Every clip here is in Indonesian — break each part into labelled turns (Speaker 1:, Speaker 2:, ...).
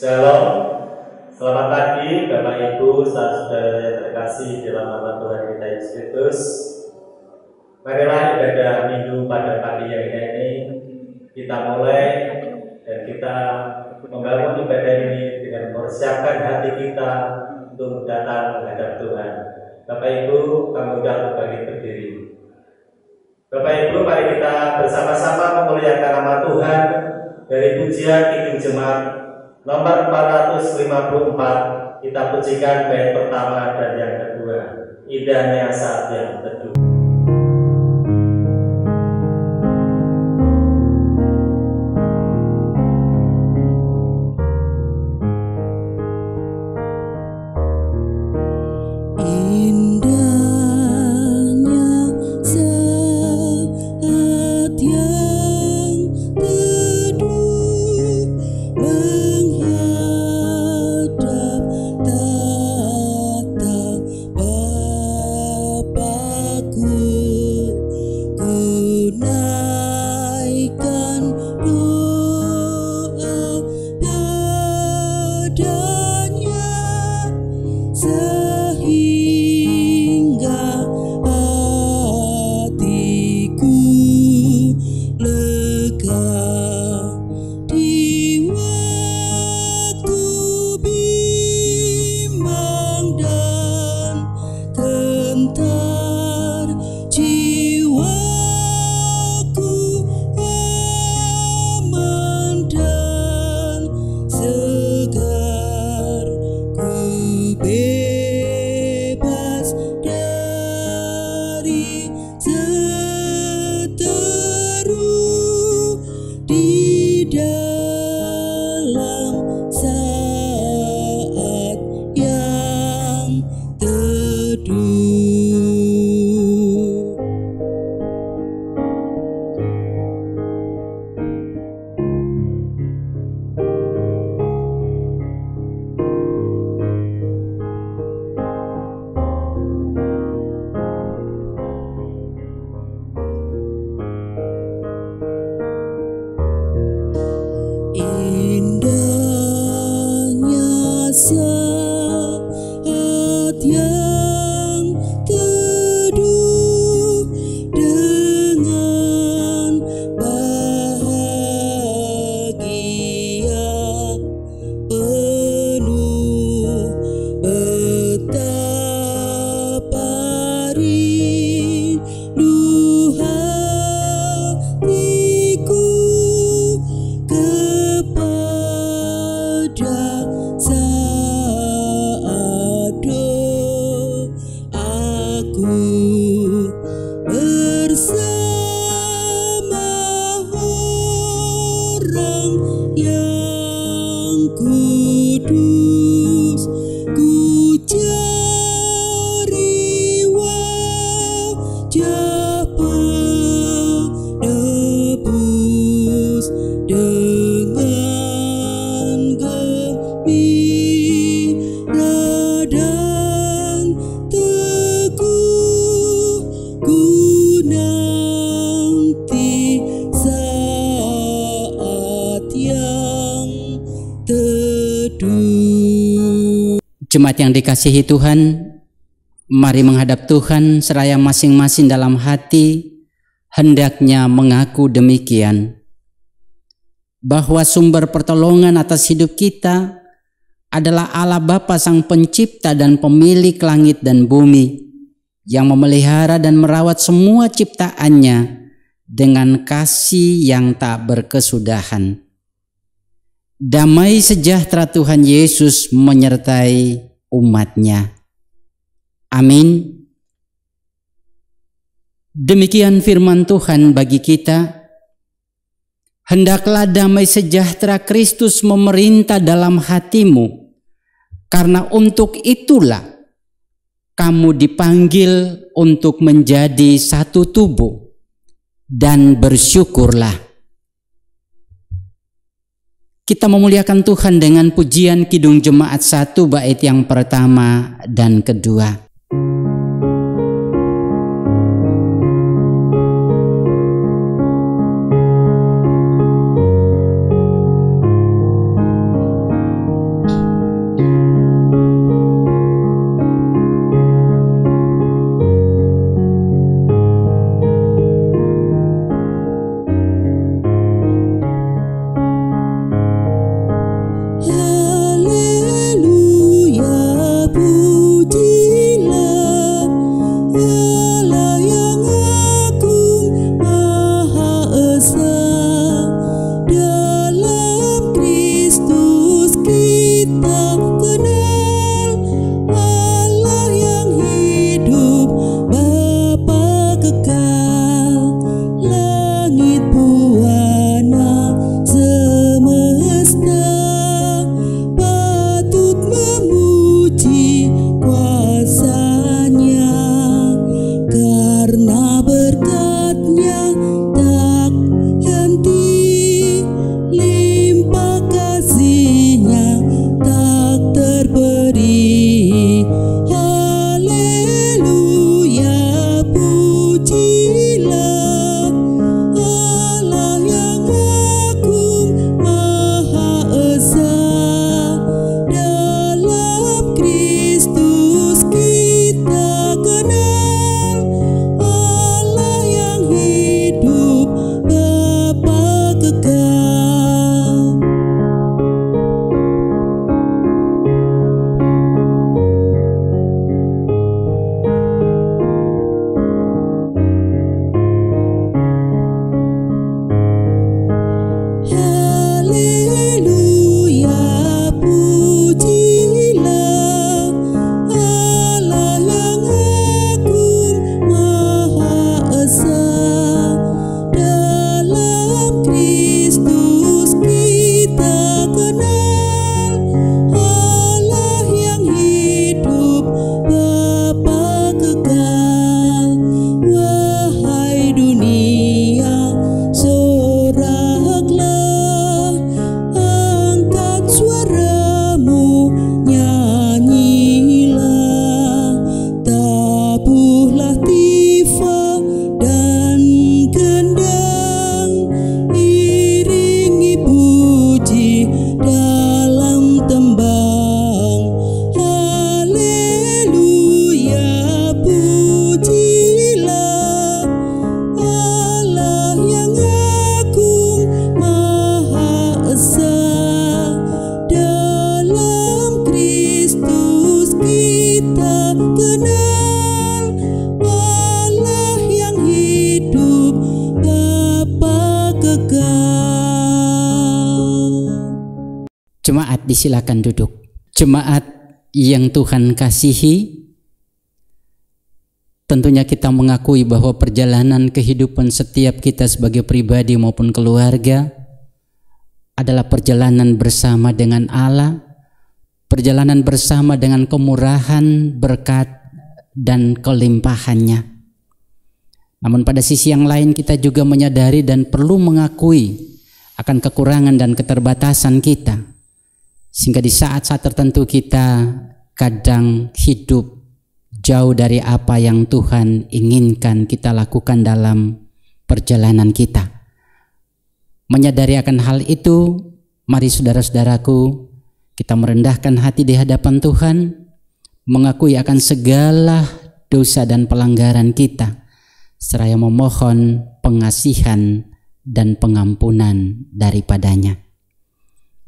Speaker 1: Shalom, selamat pagi Bapak Ibu, saudara yang terkasih dalam nama Tuhan kita Yesus Kristus. Marilah ibadah minggu pada pagi yang indah ini kita mulai dan kita membangun ibadah ini dengan mempersiapkan hati kita untuk datang menghadap Tuhan. Bapak Ibu, kami undang bagi berdiri. Bapak Ibu, mari kita bersama-sama memuliakan nama Tuhan dari pujian Kidung Jemaat nomor 454. Kita pujikan bait pertama dan yang kedua, indahnya saat yang teduh.
Speaker 2: Jemaat yang dikasihi Tuhan, mari menghadap Tuhan seraya masing-masing dalam hati hendaknya mengaku demikian, bahwa sumber pertolongan atas hidup kita adalah Allah Bapa Sang Pencipta dan Pemilik langit dan bumi, yang memelihara dan merawat semua ciptaannya dengan kasih yang tak berkesudahan. Damai sejahtera Tuhan Yesus menyertai umat-Nya. Amin. Demikian firman Tuhan bagi kita. Hendaklah damai sejahtera Kristus memerintah dalam hatimu, karena untuk itulah kamu dipanggil untuk menjadi satu tubuh, dan bersyukurlah. Kita memuliakan Tuhan dengan pujian Kidung Jemaat 1 bait yang pertama dan kedua. Jemaat disilakan duduk. Jemaat yang Tuhan kasihi, tentunya kita mengakui bahwa perjalanan kehidupan setiap kita sebagai pribadi maupun keluarga adalah perjalanan bersama dengan Allah, perjalanan bersama dengan kemurahan, berkat, dan kelimpahannya. Namun pada sisi yang lain kita juga menyadari dan perlu mengakui akan kekurangan dan keterbatasan kita, sehingga di saat-saat tertentu kita kadang hidup jauh dari apa yang Tuhan inginkan kita lakukan dalam perjalanan kita. Menyadari akan hal itu, mari saudara-saudaraku, kita merendahkan hati di hadapan Tuhan, mengakui akan segala dosa dan pelanggaran kita, seraya memohon pengasihan dan pengampunan daripadanya.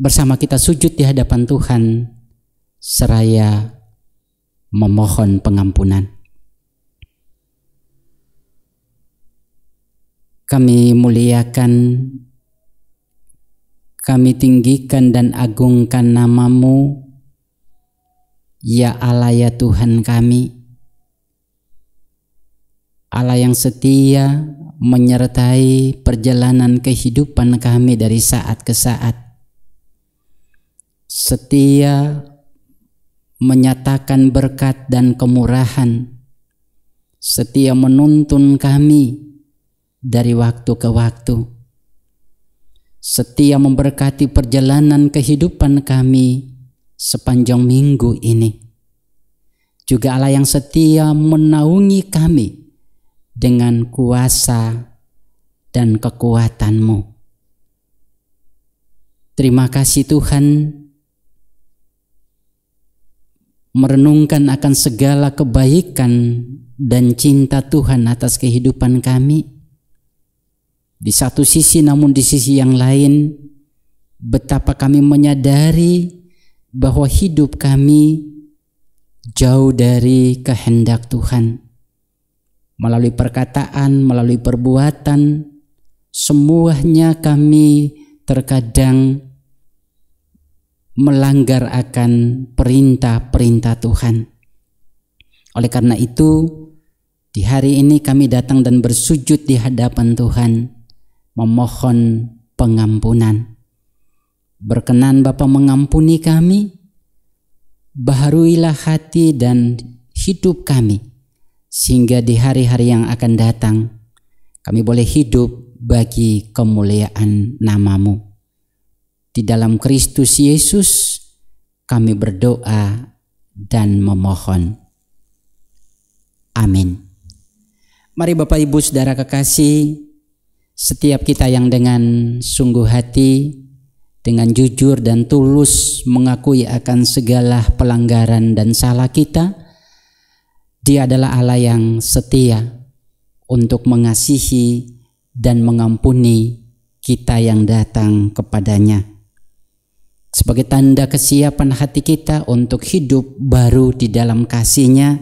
Speaker 2: Bersama kita sujud di hadapan Tuhan, seraya memohon pengampunan. Kami muliakan, kami tinggikan dan agungkan nama-Mu, ya Allah, ya Tuhan kami, Allah yang setia menyertai perjalanan kehidupan kami dari saat ke saat, setia menyatakan berkat dan kemurahan, setia menuntun kami dari waktu ke waktu, setia memberkati perjalanan kehidupan kami sepanjang minggu ini. Juga Allah yang setia menaungi kami dengan kuasa dan kekuatan-Mu. Terima kasih Tuhan, merenungkan akan segala kebaikan dan cinta Tuhan atas kehidupan kami. Di satu sisi, namun di sisi yang lain, betapa kami menyadari bahwa hidup kami jauh dari kehendak Tuhan. Melalui perkataan, melalui perbuatan, semuanya kami terkadang melanggar akan perintah-perintah Tuhan. Oleh karena itu, di hari ini kami datang dan bersujud di hadapan Tuhan, memohon pengampunan. Berkenan Bapa mengampuni kami, baharuilah hati dan hidup kami, sehingga di hari-hari yang akan datang kami boleh hidup bagi kemuliaan nama-Mu. Di dalam Kristus Yesus kami berdoa dan memohon. Amin. Mari Bapak Ibu Saudara kekasih, setiap kita yang dengan sungguh hati, dengan jujur dan tulus mengakui akan segala pelanggaran dan salah kita, Dia adalah Allah yang setia untuk mengasihi dan mengampuni kita yang datang kepadanya. Sebagai tanda kesiapan hati kita untuk hidup baru di dalam kasih-Nya,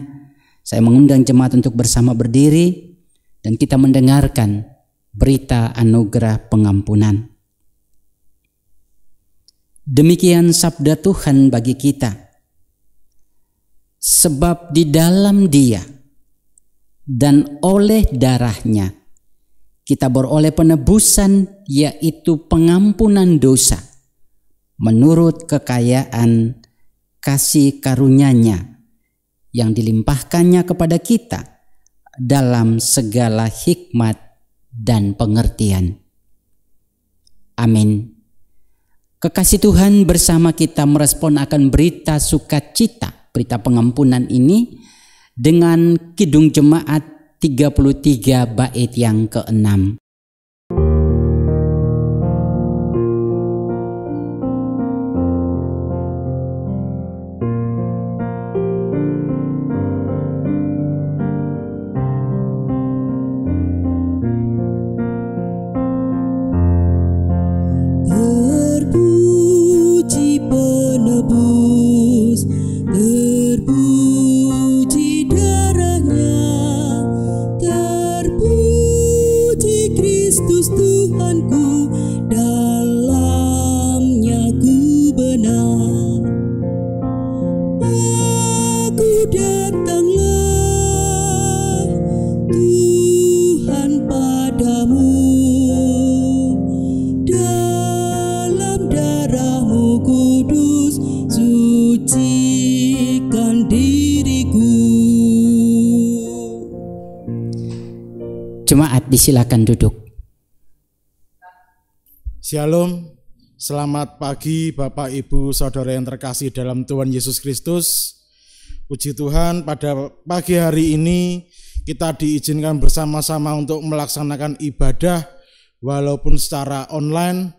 Speaker 2: saya mengundang jemaat untuk bersama berdiri dan kita mendengarkan berita anugerah pengampunan. Demikian sabda Tuhan bagi kita. Sebab di dalam Dia dan oleh darah-Nya kita beroleh penebusan, yaitu pengampunan dosa, menurut kekayaan kasih karunia-Nya yang dilimpahkannya kepada kita dalam segala hikmat dan pengertian. Amin. Kekasih Tuhan, bersama kita merespon akan berita sukacita, berita pengampunan ini dengan Kidung Jemaat 33 bait yang ke-6.
Speaker 3: Terpuji penebus, terpuji darah-Nya, terpuji Kristus Tuhanku, dalam-Nya ku benar.
Speaker 2: Jemaat disilakan duduk.
Speaker 4: Shalom, selamat pagi Bapak Ibu Saudara yang terkasih dalam Tuhan Yesus Kristus. Puji Tuhan, pada pagi hari ini kita diizinkan bersama-sama untuk melaksanakan ibadah walaupun secara online.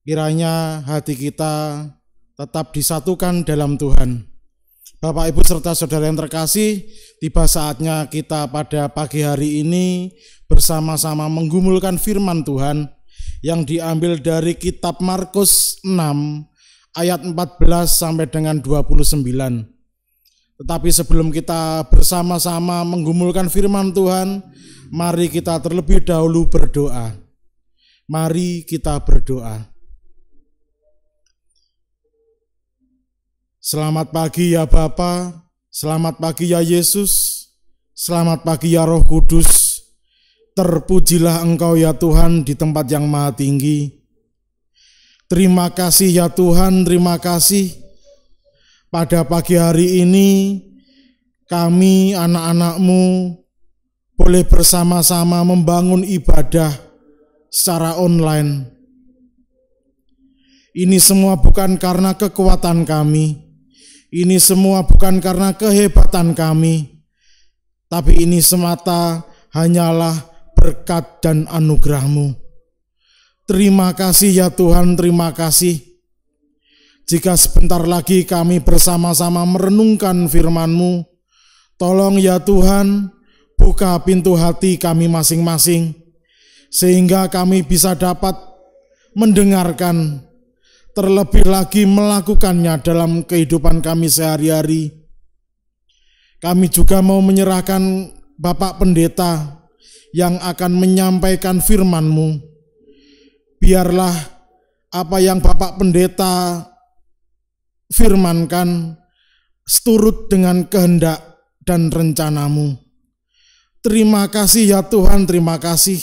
Speaker 4: Kiranya hati kita tetap disatukan dalam Tuhan. Bapak Ibu serta saudara yang terkasih, tiba saatnya kita pada pagi hari ini bersama-sama menggumulkan firman Tuhan yang diambil dari kitab Markus 6 ayat 14 sampai dengan 29. Tetapi sebelum kita bersama-sama menggumulkan firman Tuhan, mari kita terlebih dahulu berdoa. Mari kita berdoa. Selamat pagi ya Bapa, selamat pagi ya Yesus, selamat pagi ya Roh Kudus. Terpujilah Engkau ya Tuhan di tempat yang maha tinggi. Terima kasih ya Tuhan, terima kasih. Pada pagi hari ini kami anak-anak-Mu boleh bersama-sama membangun ibadah secara online. Ini semua bukan karena kekuatan kami. Ini semua bukan karena kehebatan kami, tapi ini semata hanyalah berkat dan anugerah-Mu. Terima kasih ya Tuhan, terima kasih. Jika sebentar lagi kami bersama-sama merenungkan firman-Mu, tolong ya Tuhan, buka pintu hati kami masing-masing, sehingga kami bisa dapat mendengarkan, terlebih lagi melakukannya dalam kehidupan kami sehari-hari. Kami juga mau menyerahkan Bapak Pendeta yang akan menyampaikan firman-Mu. Biarlah apa yang Bapak Pendeta firmankan seturut dengan kehendak dan rencana-Mu. Terima kasih ya Tuhan, terima kasih.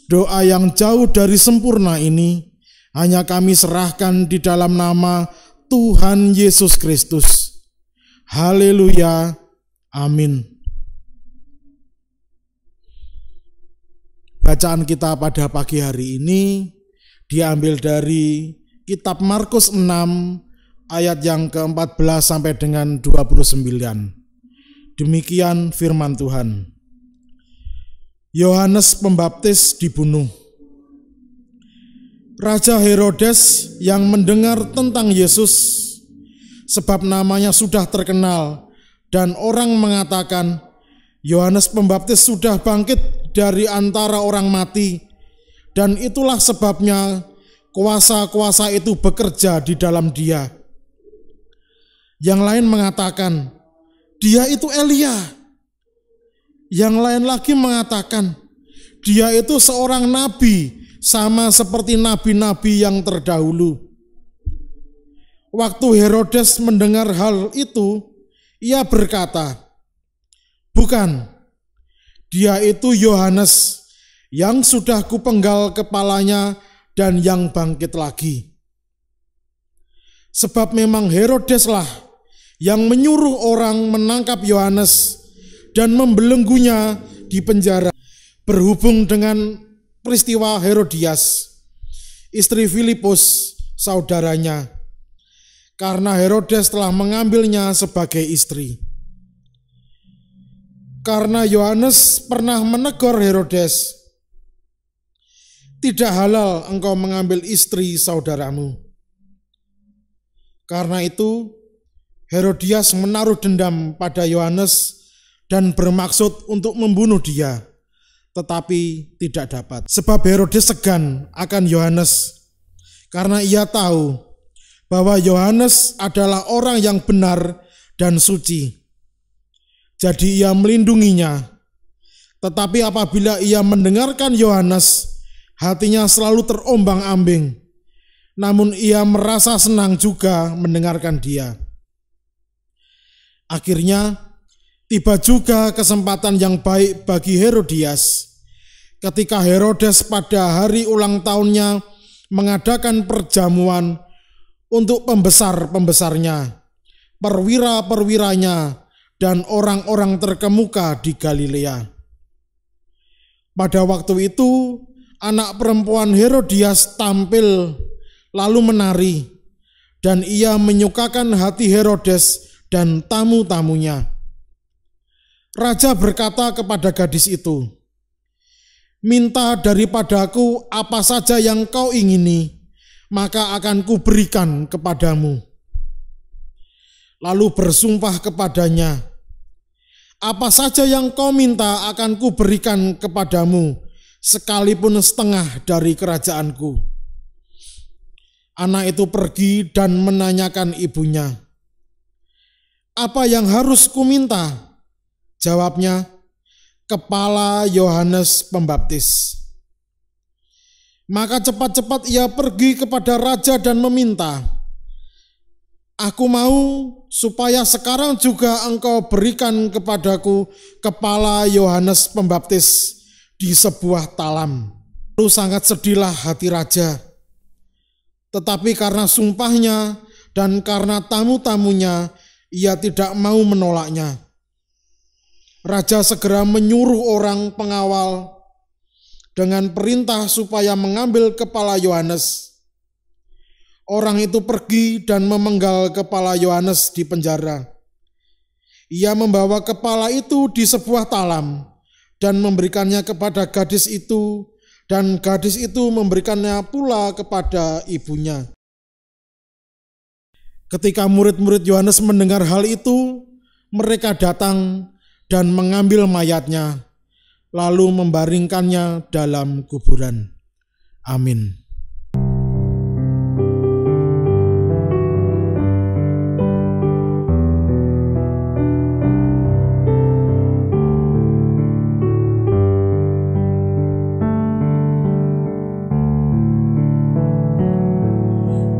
Speaker 4: Doa yang jauh dari sempurna ini hanya kami serahkan di dalam nama Tuhan Yesus Kristus. Haleluya. Amin. Bacaan kita pada pagi hari ini diambil dari kitab Markus 6 ayat yang ke-14 sampai dengan 29. Demikian firman Tuhan. Yohanes Pembaptis dibunuh. Raja Herodes yang mendengar tentang Yesus, sebab namanya sudah terkenal, dan orang mengatakan, Yohanes Pembaptis sudah bangkit dari antara orang mati, dan itulah sebabnya kuasa-kuasa itu bekerja di dalam dia. Yang lain mengatakan, dia itu Elia. Yang lain lagi mengatakan, dia itu seorang nabi, sama seperti nabi-nabi yang terdahulu. Waktu Herodes mendengar hal itu, ia berkata, bukan, dia itu Yohanes yang sudah kupenggal kepalanya dan yang bangkit lagi. Sebab memang Herodeslah yang menyuruh orang menangkap Yohanes dan membelenggunya di penjara berhubung dengan peristiwa Herodias, istri Filipus, saudaranya, karena Herodes telah mengambilnya sebagai istri. Karena Yohanes pernah menegur Herodes, tidak halal engkau mengambil istri saudaramu. Karena itu, Herodias menaruh dendam pada Yohanes dan bermaksud untuk membunuh dia, tetapi tidak dapat. Sebab Herodes segan akan Yohanes, karena ia tahu bahwa Yohanes adalah orang yang benar dan suci. Jadi ia melindunginya. Tetapi apabila ia mendengarkan Yohanes, hatinya selalu terombang-ambing. Namun ia merasa senang juga mendengarkan dia. Akhirnya tiba juga kesempatan yang baik bagi Herodias ketika Herodes pada hari ulang tahunnya mengadakan perjamuan untuk pembesar-pembesarnya, perwira-perwiranya, dan orang-orang terkemuka di Galilea. Pada waktu itu, anak perempuan Herodias tampil lalu menari, dan ia menyukakan hati Herodes dan tamu-tamunya. Raja berkata kepada gadis itu, "Minta daripadaku apa saja yang kau ingini, maka akan kuberikan kepadamu." Lalu bersumpah kepadanya, "Apa saja yang kau minta akan kuberikan kepadamu, sekalipun setengah dari kerajaanku." Anak itu pergi dan menanyakan ibunya, "Apa yang harus kuminta?" Jawabnya, "Kepala Yohanes Pembaptis." Maka cepat-cepat ia pergi kepada raja dan meminta, "Aku mau supaya sekarang juga engkau berikan kepadaku kepala Yohanes Pembaptis di sebuah talam." Lalu sangat sedihlah hati raja. Tetapi karena sumpahnya dan karena tamu-tamunya, ia tidak mau menolaknya. Raja segera menyuruh orang pengawal dengan perintah supaya mengambil kepala Yohanes. Orang itu pergi dan memenggal kepala Yohanes di penjara. Ia membawa kepala itu di sebuah talam dan memberikannya kepada gadis itu, dan gadis itu memberikannya pula kepada ibunya. Ketika murid-murid Yohanes mendengar hal itu, mereka datang dan mengambil mayatnya, lalu membaringkannya dalam kuburan. Amin.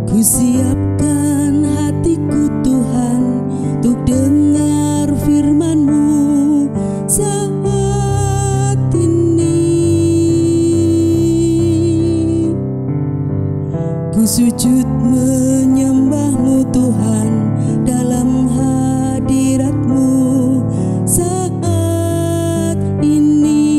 Speaker 3: Kusiapkan hatiku Tuhan untuk dengar firman-Mu saat ini. Ku sujud menyembah-Mu Tuhan dalam hadirat-Mu saat ini.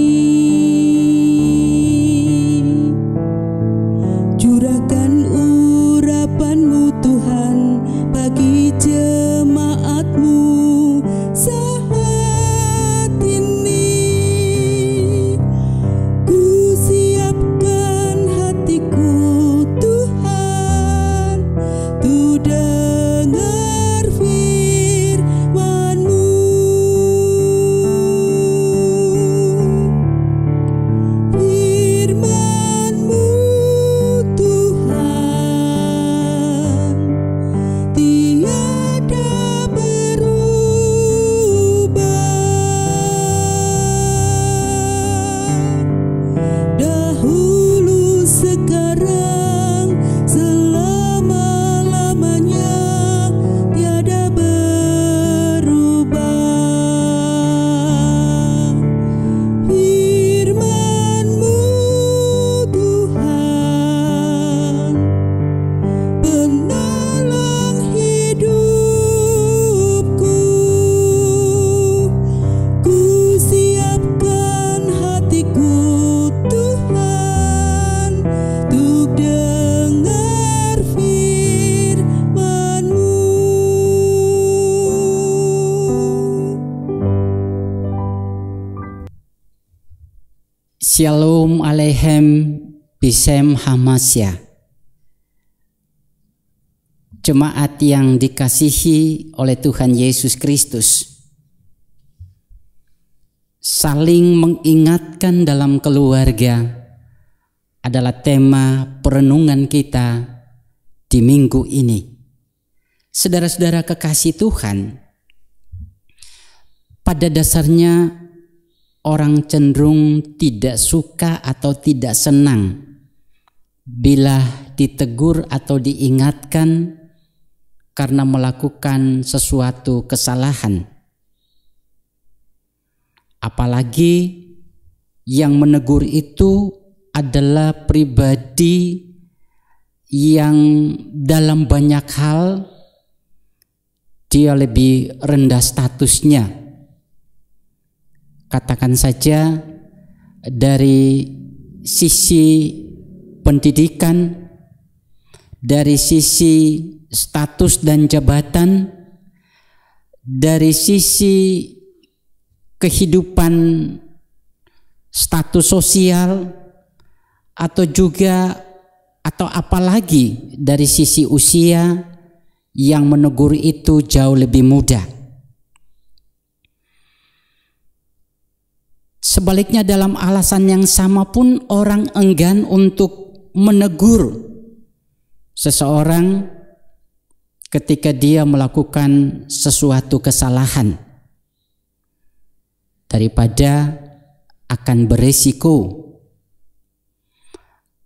Speaker 3: Curahkan urapan-Mu Tuhan bagi jemaat-Mu saat ini. Ku siapkan hatiku Tuhan untuk dengar firman-Mu. Firman-Mu Tuhan tiada berubah, dahulu sekarang selama-lamanya tiada berubah. Firman-Mu Tuhan penolong hidupku. Ku siapkan hatiku Tuhan untuk dengar firman-Mu.
Speaker 2: Shalom Aleichem Bisem Hamasya. Jemaat yang dikasihi oleh Tuhan Yesus Kristus, saling mengingatkan dalam keluarga adalah tema perenungan kita di minggu ini. Saudara-saudara kekasih Tuhan, pada dasarnya orang cenderung tidak suka atau tidak senang bila ditegur atau diingatkan karena melakukan sesuatu kesalahan. Apalagi yang menegur itu adalah pribadi yang dalam banyak hal dia lebih rendah statusnya. Katakan saja dari sisi pendidikan, dari sisi status dan jabatan, dari sisi kehidupan status sosial, atau apalagi dari sisi usia yang menegur itu jauh lebih muda. Sebaliknya dalam alasan yang sama pun orang enggan untuk menegur seseorang ketika dia melakukan sesuatu kesalahan daripada akan beresiko.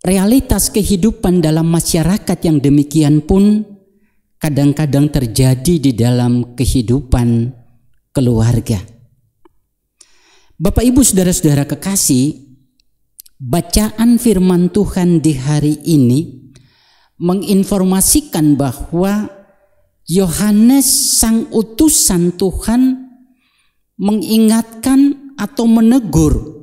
Speaker 2: Realitas kehidupan dalam masyarakat yang demikian pun kadang-kadang terjadi di dalam kehidupan keluarga. Bapak Ibu saudara-saudara kekasih, bacaan firman Tuhan di hari ini menginformasikan bahwa Yohanes sang utusan Tuhan mengingatkan atau menegur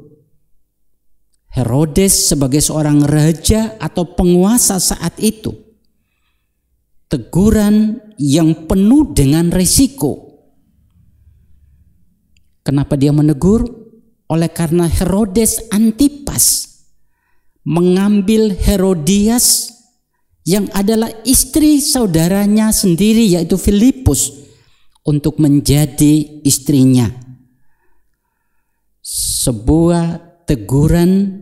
Speaker 2: Herodes sebagai seorang raja atau penguasa saat itu. Teguran yang penuh dengan risiko. Kenapa dia menegur? Oleh karena Herodes Antipas mengambil Herodias yang adalah istri saudaranya sendiri yaitu Filipus untuk menjadi istrinya. Sebuah teguran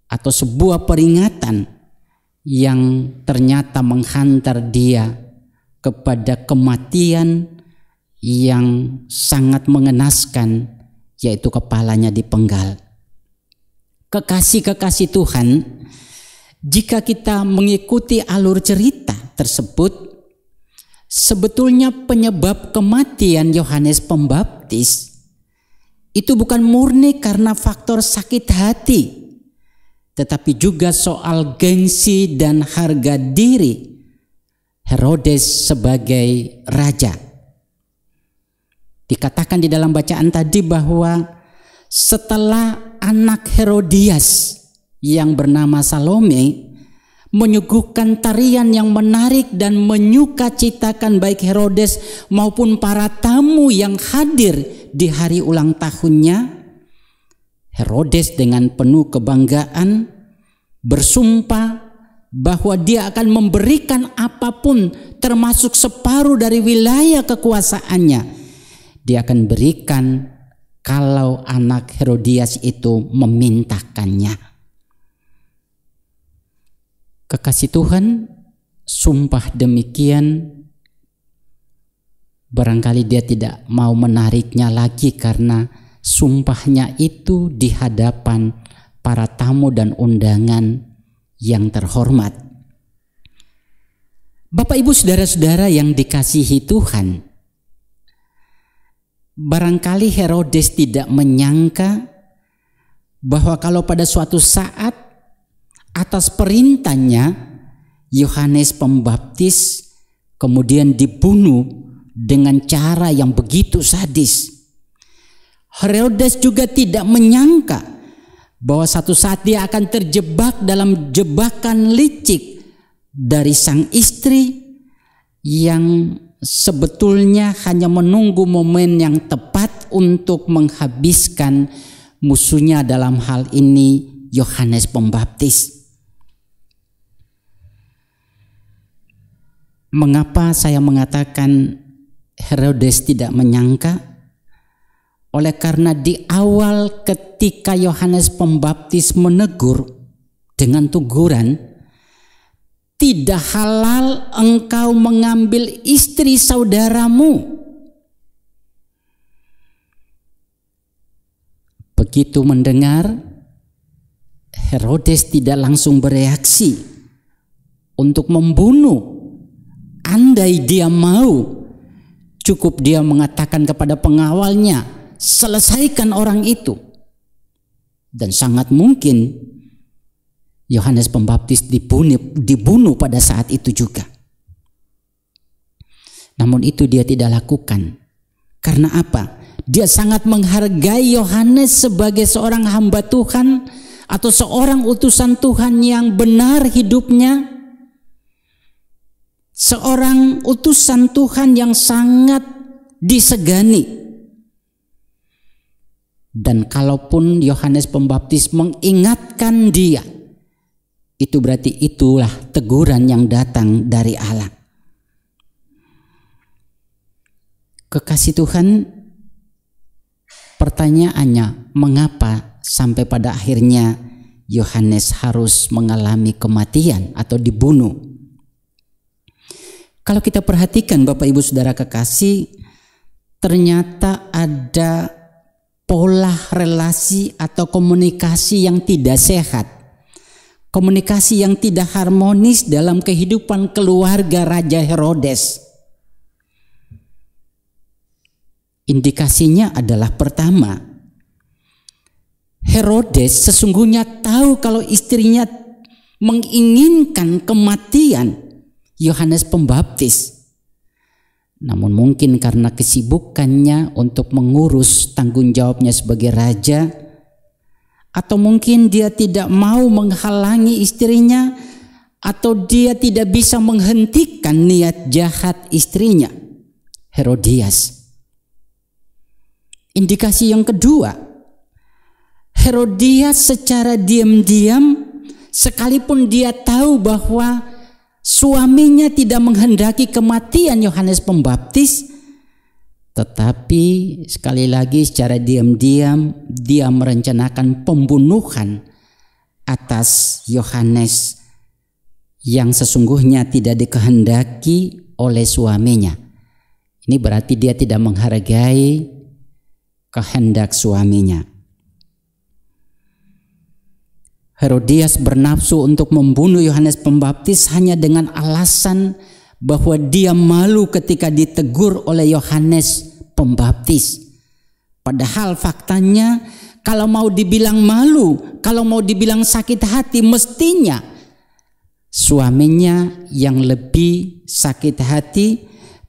Speaker 2: atau sebuah peringatan yang ternyata menghantar dia kepada kematian yang sangat mengenaskan, yaitu kepalanya dipenggal. Kekasih-kekasih Tuhan, jika kita mengikuti alur cerita tersebut, sebetulnya penyebab kematian Yohanes Pembaptis itu bukan murni karena faktor sakit hati, tetapi juga soal gengsi dan harga diri Herodes sebagai raja. Dikatakan di dalam bacaan tadi bahwa setelah anak Herodias yang bernama Salome menyuguhkan tarian yang menarik dan menyukacitakan baik Herodes maupun para tamu yang hadir di hari ulang tahunnya, Herodes dengan penuh kebanggaan bersumpah bahwa dia akan memberikan apapun termasuk separuh dari wilayah kekuasaannya. Dia akan berikan kalau anak Herodias itu memintakannya. Kekasih Tuhan, sumpah demikian barangkali dia tidak mau menariknya lagi karena sumpahnya itu di hadapan para tamu dan undangan yang terhormat. Bapak Ibu saudara-saudara yang dikasihi Tuhan, barangkali Herodes tidak menyangka bahwa kalau pada suatu saat atas perintahnya Yohanes Pembaptis kemudian dibunuh dengan cara yang begitu sadis. Herodes juga tidak menyangka bahwa satu saat dia akan terjebak dalam jebakan licik dari sang istri yang sebetulnya hanya menunggu momen yang tepat untuk menghabiskan musuhnya, dalam hal ini Yohanes Pembaptis. Mengapa saya mengatakan Herodes tidak menyangka? Oleh karena di awal ketika Yohanes Pembaptis menegur dengan teguran, tidak halal engkau mengambil istri saudaramu. Begitu mendengar, Herodes tidak langsung bereaksi untuk membunuh. Andai dia mau, cukup dia mengatakan kepada pengawalnya, selesaikan orang itu. Dan sangat mungkin Yohanes Pembaptis dibunuh pada saat itu juga. Namun itu dia tidak lakukan. Karena apa? Dia sangat menghargai Yohanes sebagai seorang hamba Tuhan atau seorang utusan Tuhan yang benar hidupnya. Seorang utusan Tuhan yang sangat disegani. Dan kalaupun Yohanes Pembaptis mengingatkan dia, itu berarti itulah teguran yang datang dari Allah. Kekasih Tuhan, pertanyaannya, mengapa sampai pada akhirnya Yohanes harus mengalami kematian atau dibunuh? Kalau kita perhatikan Bapak Ibu Saudara kekasih, ternyata ada pola relasi atau komunikasi yang tidak sehat. Komunikasi yang tidak harmonis dalam kehidupan keluarga Raja Herodes. Indikasinya adalah pertama, Herodes sesungguhnya tahu kalau istrinya menginginkan kematian Yohanes Pembaptis. Namun mungkin karena kesibukannya untuk mengurus tanggung jawabnya sebagai raja, atau mungkin dia tidak mau menghalangi istrinya, atau dia tidak bisa menghentikan niat jahat istrinya, Herodias. Indikasi yang kedua, Herodias secara diam-diam, sekalipun dia tahu bahwa suaminya tidak menghendaki kematian Yohanes Pembaptis, tetapi sekali lagi secara diam-diam dia merencanakan pembunuhan atas Yohanes yang sesungguhnya tidak dikehendaki oleh suaminya. Ini berarti dia tidak menghargai kehendak suaminya. Herodias bernafsu untuk membunuh Yohanes Pembaptis hanya dengan alasan bahwa dia malu ketika ditegur oleh Yohanes Pembaptis. Padahal faktanya kalau mau dibilang malu, kalau mau dibilang sakit hati, mestinya suaminya yang lebih sakit hati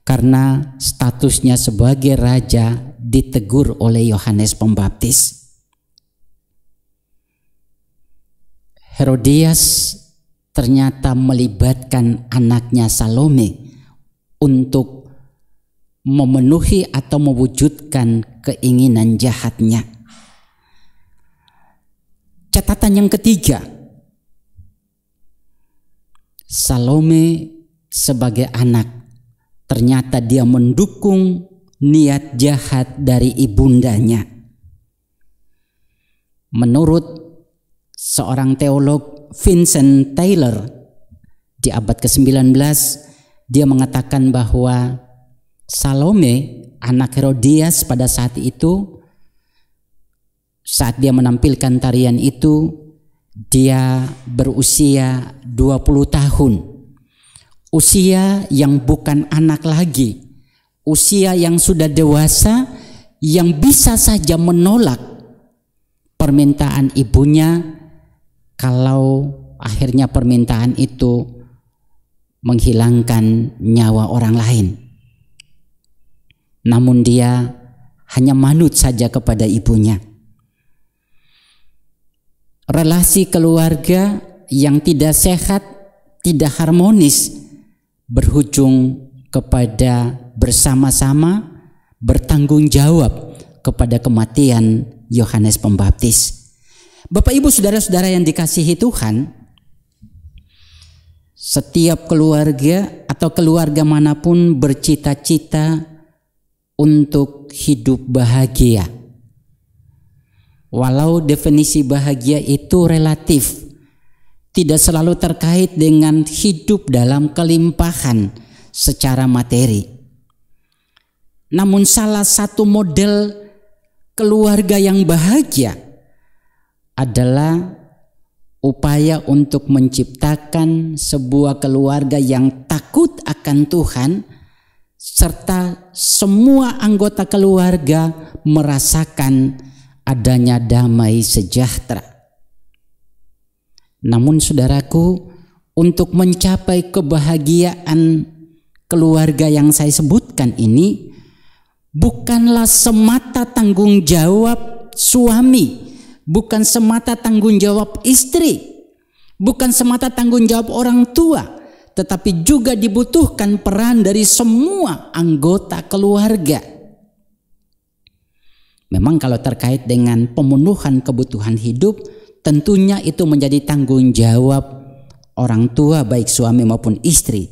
Speaker 2: karena statusnya sebagai raja ditegur oleh Yohanes Pembaptis. Herodias ternyata melibatkan anaknya Salome untuk memenuhi atau mewujudkan keinginan jahatnya. Catatan yang ketiga, Salome sebagai anak ternyata dia mendukung niat jahat dari ibundanya. Menurut seorang teolog Vincent Taylor di abad ke-19, dia mengatakan bahwa Salome, anak Herodias pada saat itu, saat dia menampilkan tarian itu, dia berusia 20 tahun. Usia yang bukan anak lagi, usia yang sudah dewasa, yang bisa saja menolak permintaan ibunya kalau akhirnya permintaan itu menghilangkan nyawa orang lain. Namun dia hanya manut saja kepada ibunya. Relasi keluarga yang tidak sehat, tidak harmonis, berujung kepada bersama-sama bertanggung jawab kepada kematian Yohanes Pembaptis. Bapak Ibu Saudara-saudara yang dikasihi Tuhan, setiap keluarga atau keluarga manapun bercita-cita untuk hidup bahagia. Walau definisi bahagia itu relatif, tidak selalu terkait dengan hidup dalam kelimpahan secara materi. Namun salah satu model keluarga yang bahagia adalah upaya untuk menciptakan sebuah keluarga yang takut akan Tuhan, serta semua anggota keluarga merasakan adanya damai sejahtera. Namun saudaraku, untuk mencapai kebahagiaan keluarga yang saya sebutkan ini, bukanlah semata tanggung jawab suami, bukan semata tanggung jawab istri, bukan semata tanggung jawab orang tua, tetapi juga dibutuhkan peran dari semua anggota keluarga. Memang kalau terkait dengan pemenuhan kebutuhan hidup, tentunya itu menjadi tanggung jawab orang tua baik suami maupun istri.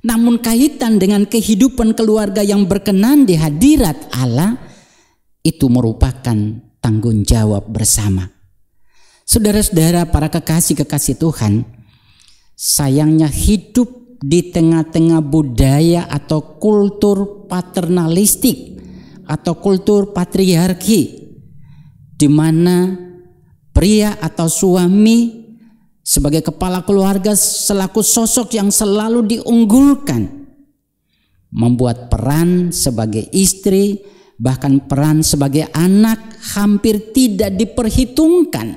Speaker 2: Namun kaitan dengan kehidupan keluarga yang berkenan di hadirat Allah, itu merupakan tanggung jawab bersama. Saudara-saudara, para kekasih-kekasih Tuhan, sayangnya hidup di tengah-tengah budaya atau kultur paternalistik atau kultur patriarki, di mana pria atau suami sebagai kepala keluarga selaku sosok yang selalu diunggulkan, membuat peran sebagai istri, bahkan peran sebagai anak hampir tidak diperhitungkan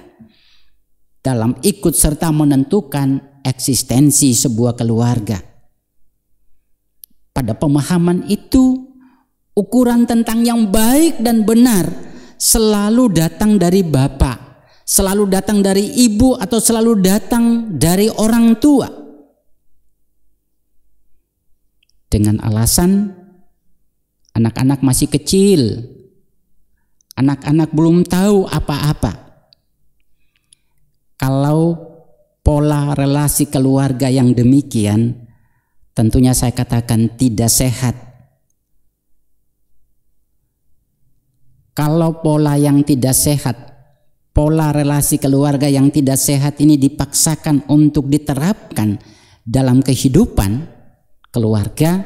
Speaker 2: dalam ikut serta menentukan eksistensi sebuah keluarga. Pada pemahaman itu, ukuran tentang yang baik dan benar selalu datang dari bapak, selalu datang dari ibu, atau selalu datang dari orang tua. Dengan alasan anak-anak masih kecil, anak-anak belum tahu apa-apa. Kalau pola relasi keluarga yang demikian, tentunya saya katakan tidak sehat. Kalau pola yang tidak sehat, pola relasi keluarga yang tidak sehat ini dipaksakan untuk diterapkan dalam kehidupan keluarga,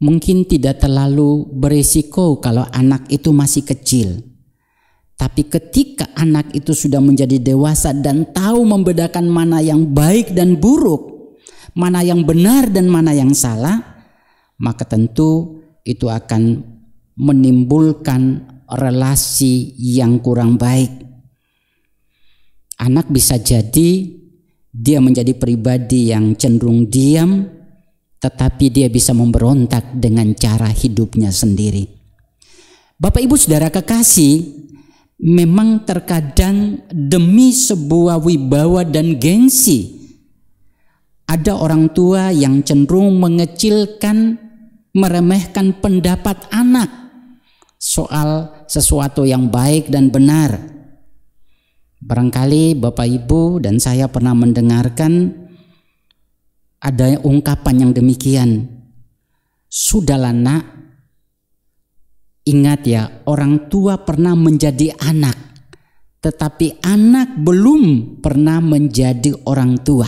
Speaker 2: mungkin tidak terlalu berisiko kalau anak itu masih kecil. Tapi ketika anak itu sudah menjadi dewasa dan tahu membedakan mana yang baik dan buruk, mana yang benar dan mana yang salah, maka tentu itu akan menimbulkan relasi yang kurang baik. Anak bisa jadi dia menjadi pribadi yang cenderung diam, tetapi dia bisa memberontak dengan cara hidupnya sendiri. Bapak Ibu Saudara kekasih, memang terkadang demi sebuah wibawa dan gengsi, ada orang tua yang cenderung mengecilkan, meremehkan pendapat anak soal sesuatu yang baik dan benar. Barangkali Bapak Ibu dan saya pernah mendengarkan ada ungkapan yang demikian, "Sudahlah nak, ingat ya, orang tua pernah menjadi anak, tetapi anak belum pernah menjadi orang tua."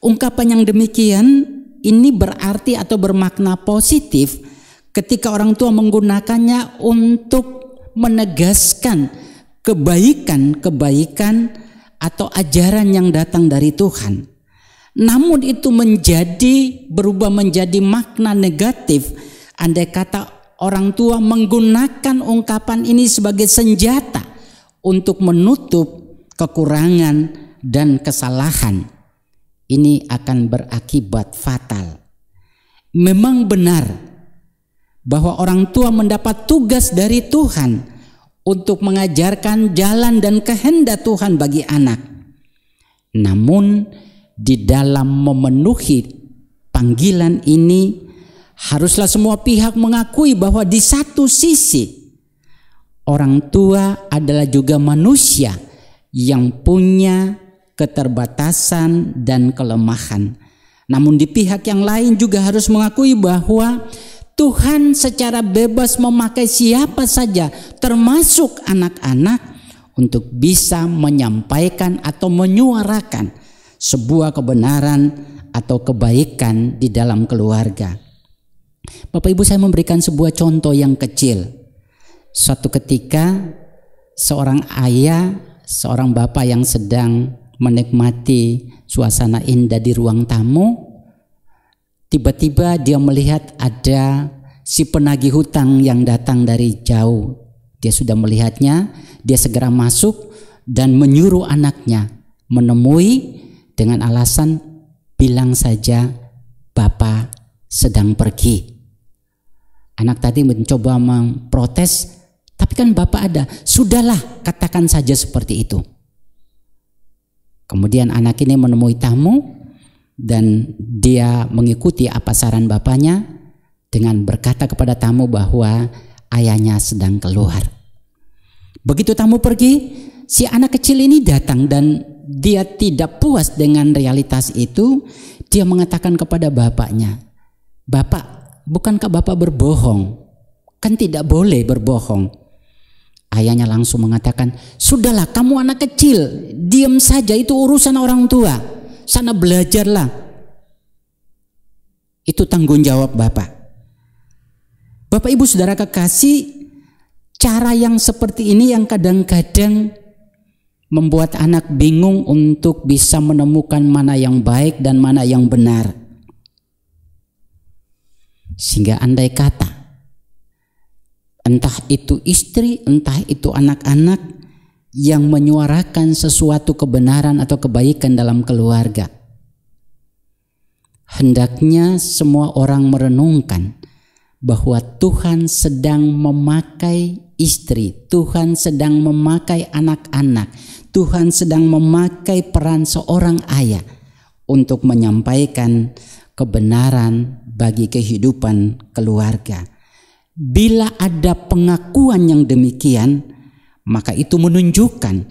Speaker 2: Ungkapan yang demikian ini berarti atau bermakna positif ketika orang tua menggunakannya untuk menegaskan kebaikan-kebaikan atau ajaran yang datang dari Tuhan. Namun itu berubah menjadi makna negatif andai kata orang tua menggunakan ungkapan ini sebagai senjata untuk menutup kekurangan dan kesalahan. Ini akan berakibat fatal. Memang benar bahwa orang tua mendapat tugas dari Tuhan untuk mengajarkan jalan dan kehendak Tuhan bagi anak. Namun di dalam memenuhi panggilan ini, haruslah semua pihak mengakui bahwa di satu sisi orang tua adalah juga manusia yang punya keterbatasan dan kelemahan. Namun di pihak yang lain juga harus mengakui bahwa Tuhan secara bebas memakai siapa saja, termasuk anak-anak, untuk bisa menyampaikan atau menyuarakan sebuah kebenaran atau kebaikan di dalam keluarga. Bapak Ibu, saya memberikan sebuah contoh yang kecil. Suatu ketika seorang ayah, seorang bapak yang sedang menikmati suasana indah di ruang tamu, tiba-tiba dia melihat ada si penagih hutang yang datang dari jauh. Dia sudah melihatnya, dia segera masuk dan menyuruh anaknya menemui dengan alasan, bilang saja Bapak sedang pergi. Anak tadi mencoba memprotes, tapi kan bapak ada. Sudahlah, katakan saja seperti itu. Kemudian anak ini menemui tamu dan dia mengikuti apa saran bapaknya dengan berkata kepada tamu bahwa ayahnya sedang keluar. Begitu tamu pergi, si anak kecil ini datang dan dia tidak puas dengan realitas itu. Dia mengatakan kepada bapaknya, "Bapak, bukankah bapak berbohong? Kan tidak boleh berbohong." Ayahnya langsung mengatakan, "Sudahlah, kamu anak kecil, diam saja, itu urusan orang tua. Sana belajarlah." Itu tanggung jawab bapak. Bapak ibu saudara kekasih, cara yang seperti ini yang kadang-kadang membuat anak bingung untuk bisa menemukan mana yang baik dan mana yang benar. Sehingga andai kata, entah itu istri, entah itu anak-anak yang menyuarakan sesuatu kebenaran atau kebaikan dalam keluarga, hendaknya semua orang merenungkan bahwa Tuhan sedang memakai istri, Tuhan sedang memakai anak-anak, Tuhan sedang memakai peran seorang ayah untuk menyampaikan kebenaran bagi kehidupan keluarga. Bila ada pengakuan yang demikian, maka itu menunjukkan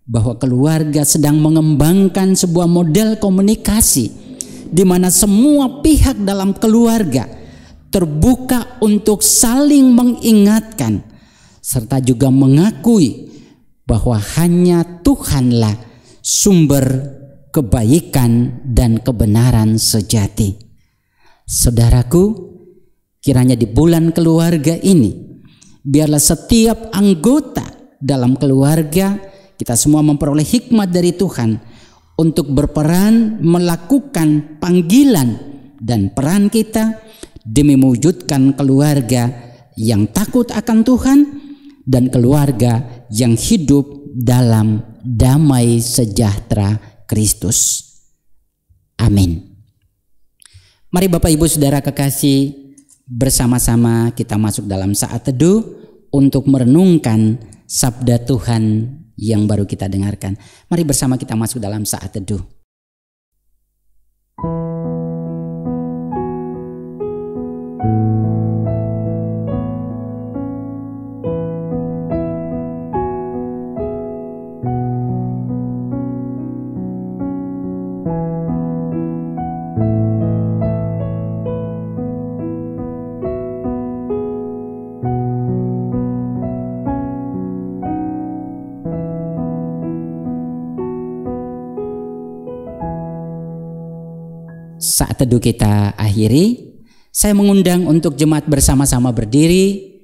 Speaker 2: bahwa keluarga sedang mengembangkan sebuah model komunikasi di mana semua pihak dalam keluarga terbuka untuk saling mengingatkan serta juga mengakui bahwa hanya Tuhanlah sumber kebaikan dan kebenaran sejati. Saudaraku, kiranya di bulan keluarga ini, biarlah setiap anggota dalam keluarga kita semua memperoleh hikmat dari Tuhan untuk berperan melakukan panggilan dan peran kita demi mewujudkan keluarga yang takut akan Tuhan dan keluarga yang hidup dalam damai sejahtera Kristus. Amin. Mari Bapak Ibu Saudara kekasih, bersama-sama kita masuk dalam saat teduh untuk merenungkan sabda Tuhan yang baru kita dengarkan. Mari bersama kita masuk dalam saat teduh. Saat teduh kita akhiri, saya mengundang untuk jemaat bersama-sama berdiri,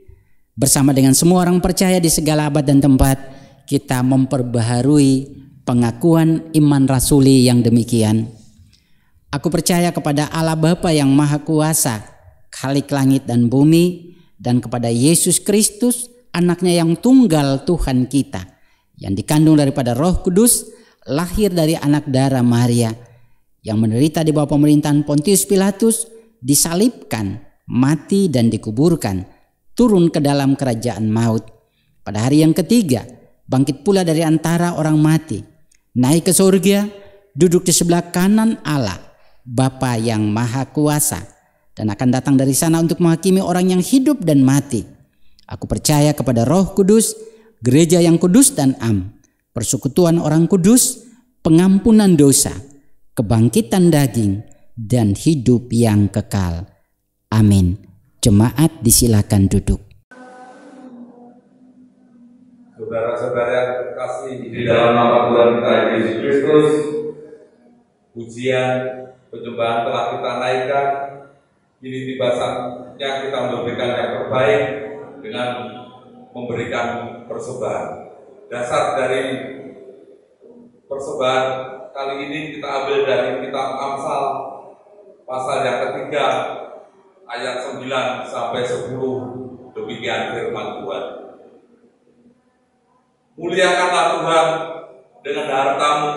Speaker 2: bersama dengan semua orang percaya di segala abad dan tempat, kita memperbaharui pengakuan iman rasuli yang demikian. Aku percaya kepada Allah Bapa yang Maha Kuasa, Khalik langit dan bumi, dan kepada Yesus Kristus, anaknya yang tunggal Tuhan kita, yang dikandung daripada Roh Kudus, lahir dari anak darah Maria, yang menderita di bawah pemerintahan Pontius Pilatus, disalibkan, mati dan dikuburkan, turun ke dalam kerajaan maut. Pada hari yang ketiga, bangkit pula dari antara orang mati, naik ke surga, duduk di sebelah kanan Allah, Bapa yang Maha Kuasa, dan akan datang dari sana untuk menghakimi orang yang hidup dan mati. Aku percaya kepada Roh Kudus, gereja yang kudus dan am, persekutuan orang kudus, pengampunan dosa, kebangkitan daging, dan hidup yang kekal. Amin. Jemaat disilakan duduk.
Speaker 5: Saudara-saudara yang terkasih di dalam nama Tuhan kita Yesus Kristus, pujian penyembahan telah kita naikkan. Kini tiba saatnya kita memberikan yang terbaik dengan memberikan persembahan. Dasar dari persembahan kali ini kita ambil dari kitab Amsal pasal yang ketiga ayat 9 sampai 10. Demikian firman Tuhan. Muliakanlah Tuhan dengan hartamu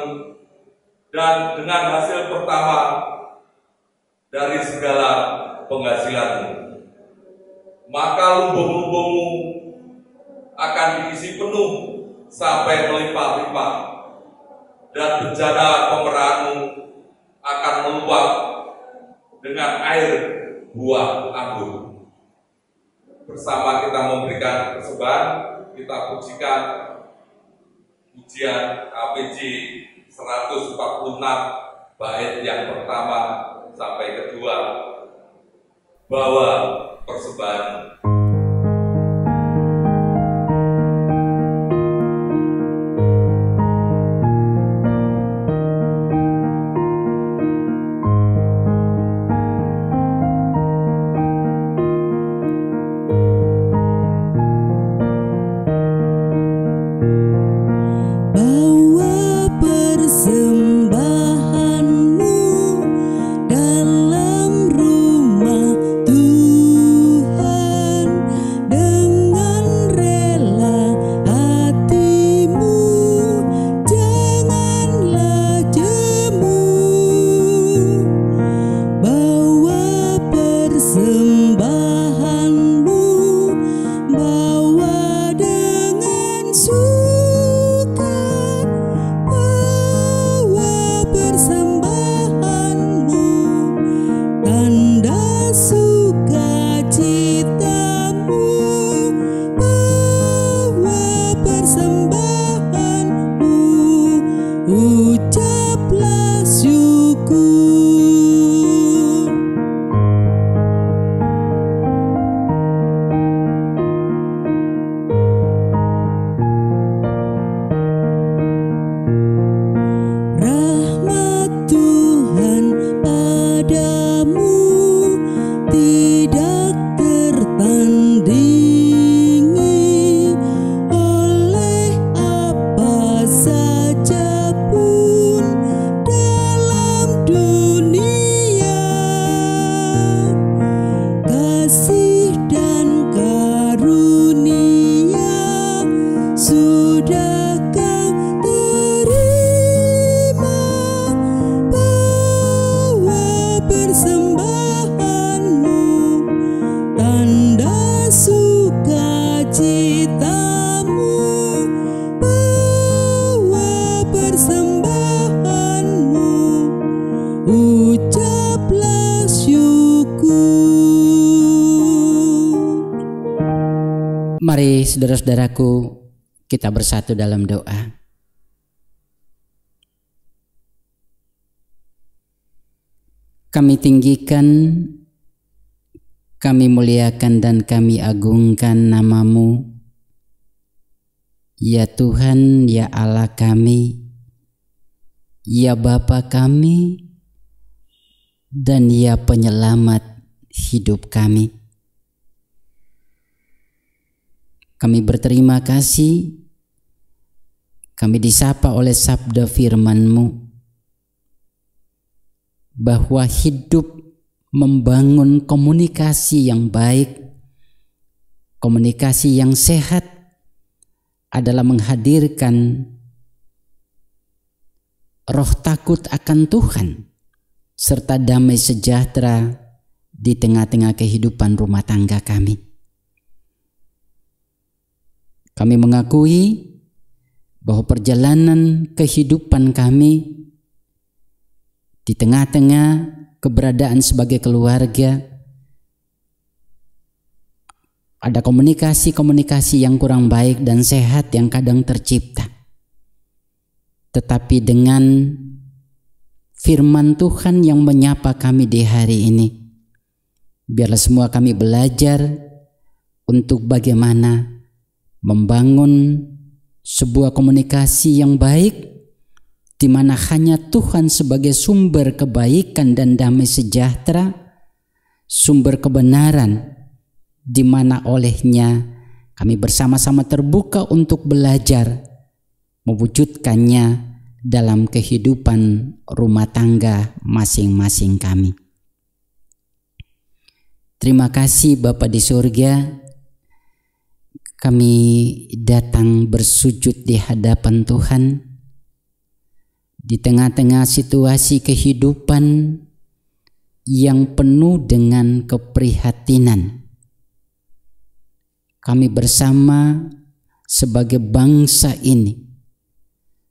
Speaker 5: dan dengan hasil pertama dari segala penghasilanmu. maka lumbung-lumbungmu akan diisi penuh sampai melimpah-limpah, dan bejana pemeraanmu akan meluap dengan air buah anggur. Bersama kita memberikan persembahan, kita pujikan pujian APJ 146 bait yang pertama sampai kedua. Bawa persembahan.
Speaker 2: Mari saudara-saudaraku, kita bersatu dalam doa. Kami tinggikan, kami muliakan dan kami agungkan nama-Mu, ya Tuhan, ya Allah kami, ya Bapa kami, dan ya penyelamat hidup kami. Kami berterima kasih, kami disapa oleh sabda firman-Mu, bahwa hidup membangun komunikasi yang baik, komunikasi yang sehat adalah menghadirkan roh takut akan Tuhan, serta damai sejahtera di tengah-tengah kehidupan rumah tangga kami. Kami mengakui bahwa perjalanan kehidupan kami di tengah-tengah keberadaan sebagai keluarga ada komunikasi-komunikasi yang kurang baik dan sehat yang kadang tercipta. Tetapi dengan firman Tuhan yang menyapa kami di hari ini, biarlah semua kami belajar untuk bagaimana membangun sebuah komunikasi yang baik, di mana hanya Tuhan sebagai sumber kebaikan dan damai sejahtera, sumber kebenaran, di mana olehnya kami bersama-sama terbuka untuk belajar mewujudkannya dalam kehidupan rumah tangga masing-masing kami. Terima kasih Bapa di surga, kami datang bersujud di hadapan Tuhan di tengah-tengah situasi kehidupan yang penuh dengan keprihatinan. kami bersama sebagai bangsa ini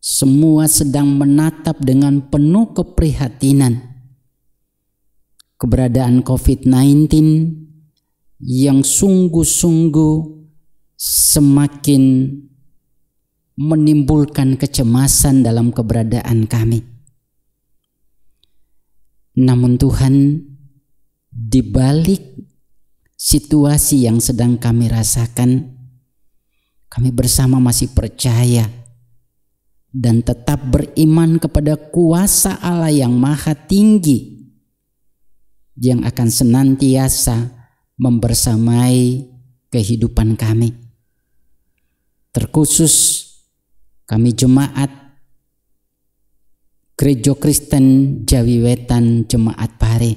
Speaker 2: semua sedang menatap dengan penuh keprihatinan keberadaan COVID-19 yang sungguh-sungguh semakin menimbulkan kecemasan dalam keberadaan kami. Namun Tuhan, di balik situasi yang sedang kami rasakan, kami bersama masih percaya dan tetap beriman kepada kuasa Allah yang maha tinggi yang akan senantiasa membersamai kehidupan kami. Terkhusus kami jemaat Gereja Kristen Jawi Wetan Jemaat Pare.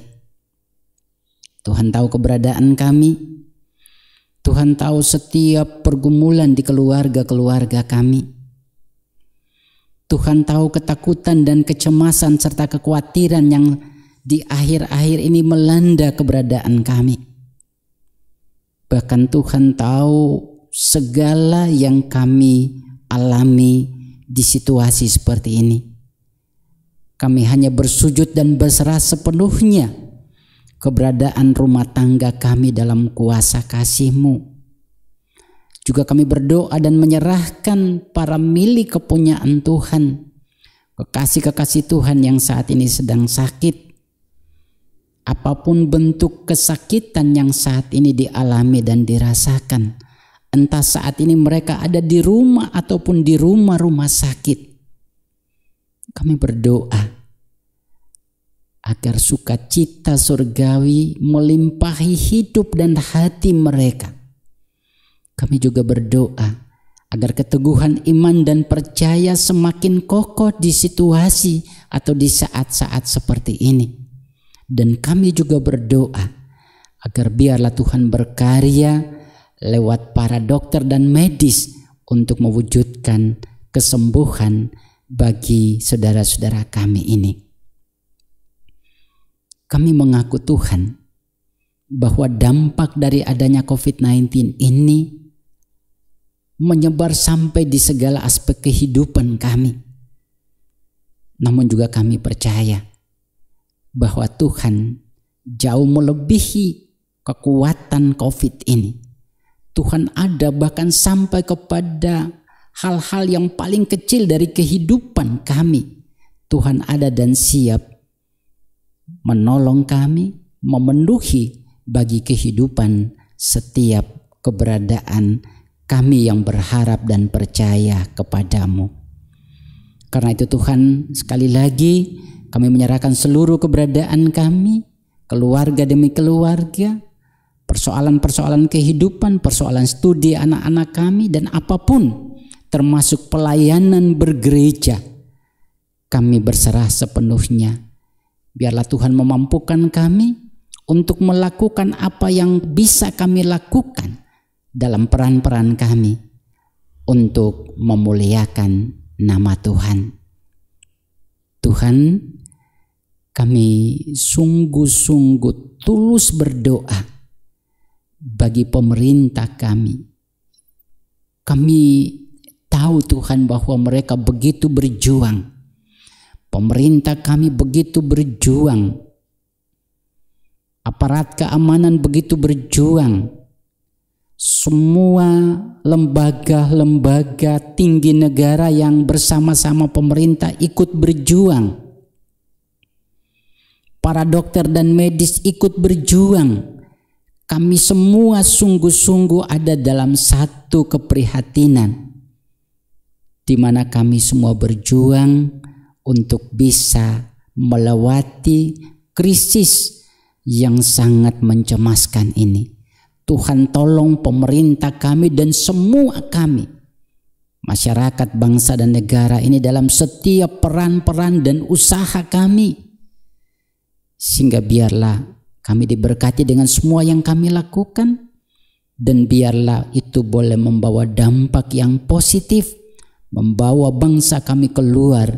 Speaker 2: Tuhan tahu keberadaan kami. Tuhan tahu setiap pergumulan di keluarga-keluarga kami. Tuhan tahu ketakutan dan kecemasan serta kekhawatiran yang di akhir-akhir ini melanda keberadaan kami. Bahkan Tuhan tahu segala yang kami alami di situasi seperti ini. Kami hanya bersujud dan berserah sepenuhnya keberadaan rumah tangga kami dalam kuasa kasih-Mu. Juga kami berdoa dan menyerahkan para milik kepunyaan Tuhan, kekasih-kekasih Tuhan yang saat ini sedang sakit. Apapun bentuk kesakitan yang saat ini dialami dan dirasakan, entah saat ini mereka ada di rumah ataupun di rumah-rumah sakit, kami berdoa agar sukacita surgawi melimpahi hidup dan hati mereka. Kami juga berdoa agar keteguhan iman dan percaya semakin kokoh di situasi atau di saat-saat seperti ini. Dan kami juga berdoa agar biarlah Tuhan berkarya lewat para dokter dan medis untuk mewujudkan kesembuhan bagi saudara-saudara kami ini. Kami mengaku Tuhan bahwa dampak dari adanya COVID-19 ini menyebar sampai di segala aspek kehidupan kami. Namun juga kami percaya bahwa Tuhan jauh melebihi kekuatan COVID ini. Tuhan ada bahkan sampai kepada hal-hal yang paling kecil dari kehidupan kami. Tuhan ada dan siap menolong kami, memenuhi bagi kehidupan setiap keberadaan kami yang berharap dan percaya kepadamu. Karena itu Tuhan, sekali lagi kami menyerahkan seluruh keberadaan kami, keluarga demi keluarga, persoalan-persoalan kehidupan, persoalan studi anak-anak kami, dan apapun termasuk pelayanan bergereja, kami berserah sepenuhnya. Biarlah Tuhan memampukan kami untuk melakukan apa yang bisa kami lakukan dalam peran-peran kami untuk memuliakan nama Tuhan. Tuhan, kami sungguh-sungguh tulus berdoa bagi pemerintah kami. Kami tahu Tuhan bahwa mereka begitu berjuang. Pemerintah kami begitu berjuang. Aparat keamanan begitu berjuang. Semua lembaga-lembaga tinggi negara yang bersama-sama pemerintah ikut berjuang. Para dokter dan medis ikut berjuang. Kami semua sungguh-sungguh ada dalam satu keprihatinan, di mana kami semua berjuang untuk bisa melewati krisis yang sangat mencemaskan ini. Tuhan tolong pemerintah kami dan semua kami, masyarakat, bangsa dan negara ini dalam setiap peran-peran dan usaha kami. Sehingga biarlah kami diberkati dengan semua yang kami lakukan, dan biarlah itu boleh membawa dampak yang positif, membawa bangsa kami keluar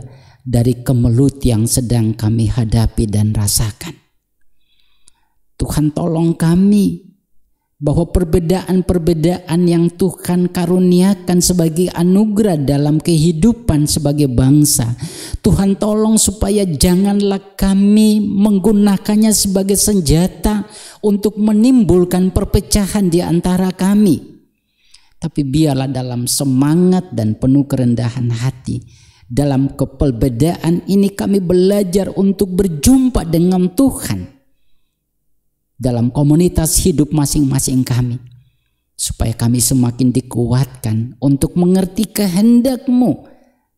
Speaker 2: dari kemelut yang sedang kami hadapi dan rasakan. Tuhan tolong kami bahwa perbedaan-perbedaan yang Tuhan karuniakan sebagai anugerah dalam kehidupan sebagai bangsa, Tuhan tolong supaya janganlah kami menggunakannya sebagai senjata untuk menimbulkan perpecahan di antara kami. Tapi biarlah dalam semangat dan penuh kerendahan hati, dalam keperbedaan ini kami belajar untuk berjumpa dengan Tuhan dalam komunitas hidup masing-masing kami, supaya kami semakin dikuatkan untuk mengerti kehendak-Mu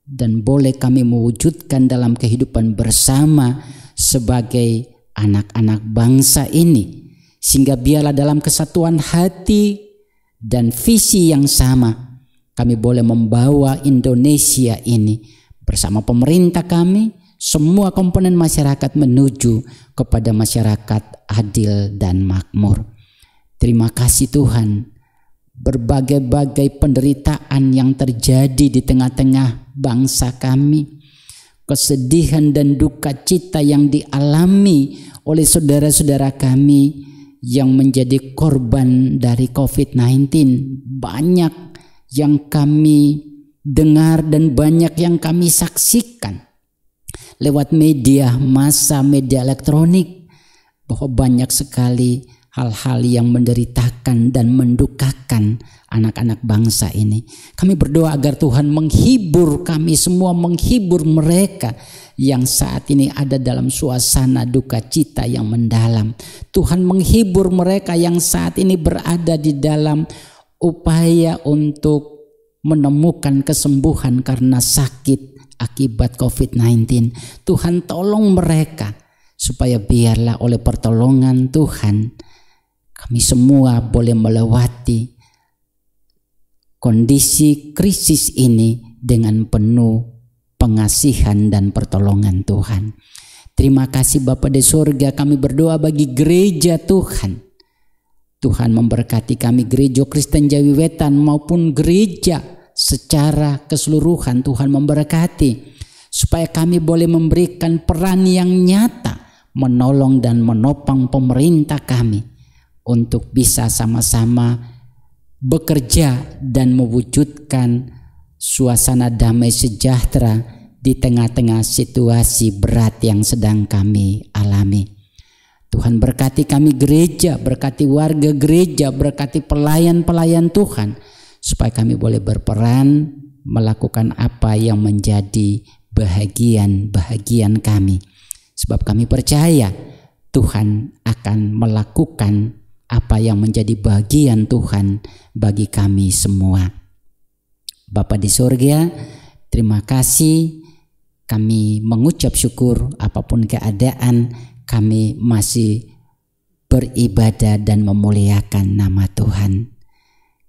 Speaker 2: dan boleh kami mewujudkan dalam kehidupan bersama sebagai anak-anak bangsa ini, sehingga biarlah dalam kesatuan hati dan visi yang sama kami boleh membawa Indonesia ini bersama pemerintah kami, semua komponen masyarakat menuju kepada masyarakat adil dan makmur. Terima kasih Tuhan, berbagai-bagai penderitaan yang terjadi di tengah-tengah bangsa kami, kesedihan dan duka cita yang dialami oleh saudara-saudara kami yang menjadi korban dari COVID-19. Banyak yang kami dengar dan banyak yang kami saksikan lewat media massa, media elektronik, bahwa banyak sekali hal-hal yang menderitakan dan mendukakan anak-anak bangsa ini. Kami berdoa agar Tuhan menghibur kami semua, menghibur mereka yang saat ini ada dalam suasana duka cita yang mendalam. Tuhan menghibur mereka yang saat ini berada di dalam upaya untuk menemukan kesembuhan karena sakit akibat COVID-19. Tuhan tolong mereka supaya biarlah oleh pertolongan Tuhan kami semua boleh melewati kondisi krisis ini dengan penuh pengasihan dan pertolongan Tuhan. Terima kasih Bapa di surga, kami berdoa bagi gereja Tuhan. Tuhan memberkati kami gereja Kristen Jawi Wetan maupun gereja secara keseluruhan. Tuhan memberkati supaya kami boleh memberikan peran yang nyata menolong dan menopang pemerintah kami untuk bisa sama-sama bekerja dan mewujudkan suasana damai sejahtera di tengah-tengah situasi berat yang sedang kami alami. Tuhan berkati kami gereja, berkati warga gereja, berkati pelayan-pelayan Tuhan, supaya kami boleh berperan melakukan apa yang menjadi bahagian kami. Sebab kami percaya Tuhan akan melakukan apa yang menjadi bagian Tuhan bagi kami semua. Bapa di surga, terima kasih, kami mengucap syukur apapun keadaan kami masih beribadah dan memuliakan nama Tuhan.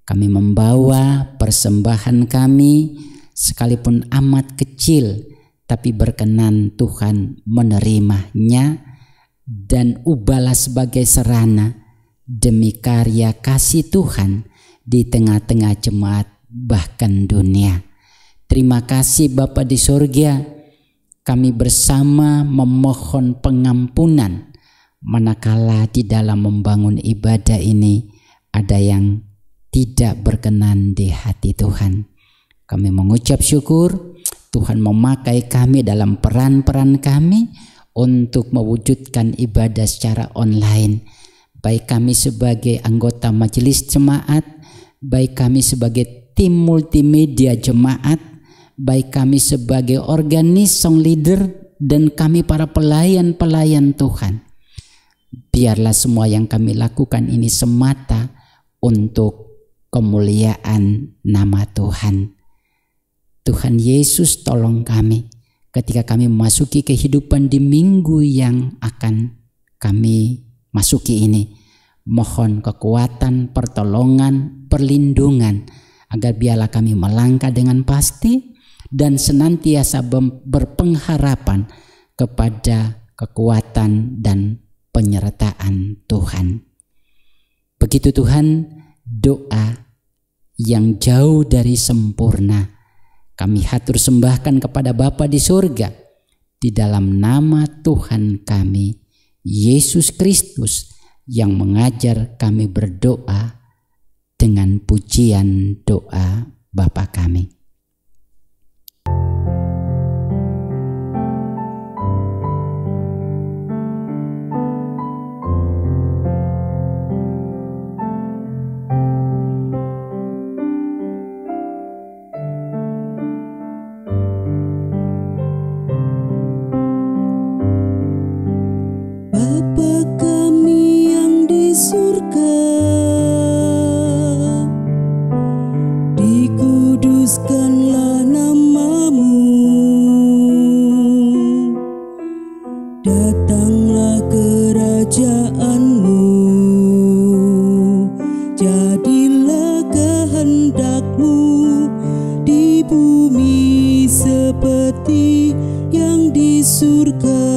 Speaker 2: Kami membawa persembahan kami sekalipun amat kecil, tapi berkenan Tuhan menerimanya dan ubahlah sebagai sarana demi karya kasih Tuhan di tengah-tengah jemaat bahkan dunia. Terima kasih Bapa di surga, kami bersama memohon pengampunan manakala di dalam membangun ibadah ini ada yang tidak berkenan di hati Tuhan. Kami mengucap syukur Tuhan memakai kami dalam peran-peran kami untuk mewujudkan ibadah secara online. Baik kami sebagai anggota majelis jemaat, baik kami sebagai tim multimedia jemaat, baik kami sebagai organis song leader, dan kami para pelayan-pelayan Tuhan. Biarlah semua yang kami lakukan ini semata untuk kemuliaan nama Tuhan. Tuhan Yesus tolong kami ketika kami memasuki kehidupan di minggu yang akan kami masuki ini. Mohon kekuatan, pertolongan, perlindungan agar biarlah kami melangkah dengan pasti dan senantiasa berpengharapan kepada kekuatan dan penyertaan Tuhan. Begitu Tuhan, doa yang jauh dari sempurna kami hatur sembahkan kepada Bapa di surga di dalam nama Tuhan kami Yesus Kristus yang mengajar kami berdoa dengan pujian doa Bapa kami.
Speaker 3: Bapa kami yang di surga, dikuduskanlah namamu, datanglah kerajaanmu, jadilah kehendakmu di bumi seperti yang di surga.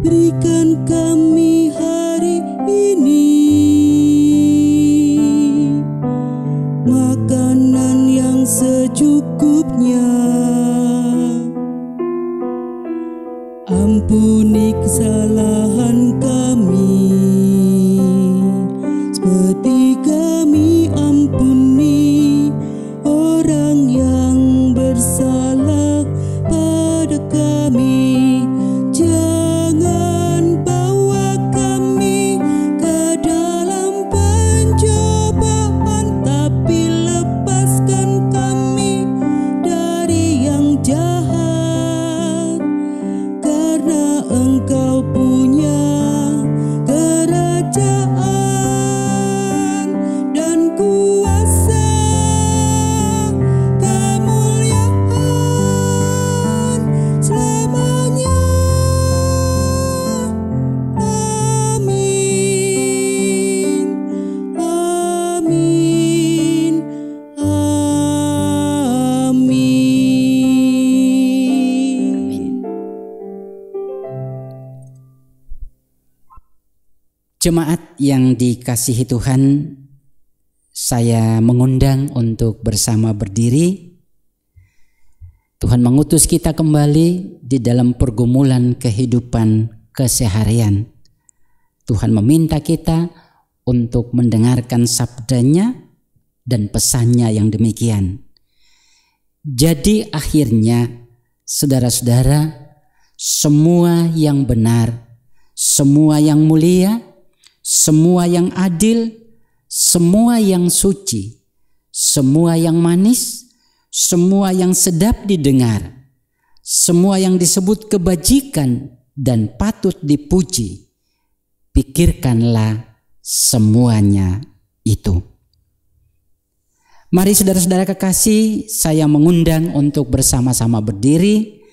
Speaker 3: Berikan kami hari ini makanan yang secukupnya. Ampuni kesalahan kami seperti kami ampuni orang yang bersalah pada kami. Jangan bawa kami ke dalam pencobaan, tapi lepaskan kami dari yang jahat. Karena Engkau punya kerajaan dan kuasa, kemuliaan selamanya. Amin, amin, amin.
Speaker 2: Jemaat yang dikasihi Tuhan, saya mengundang untuk bersama berdiri. Tuhan mengutus kita kembali di dalam pergumulan kehidupan keseharian. Tuhan meminta kita untuk mendengarkan sabdanya dan pesannya yang demikian. Jadi akhirnya, saudara-saudara, semua yang benar, semua yang mulia, semua yang adil, semua yang suci, semua yang manis, semua yang sedap didengar, semua yang disebut kebajikan dan patut dipuji, pikirkanlah semuanya itu. Mari saudara-saudara kekasih, saya mengundang untuk bersama-sama berdiri.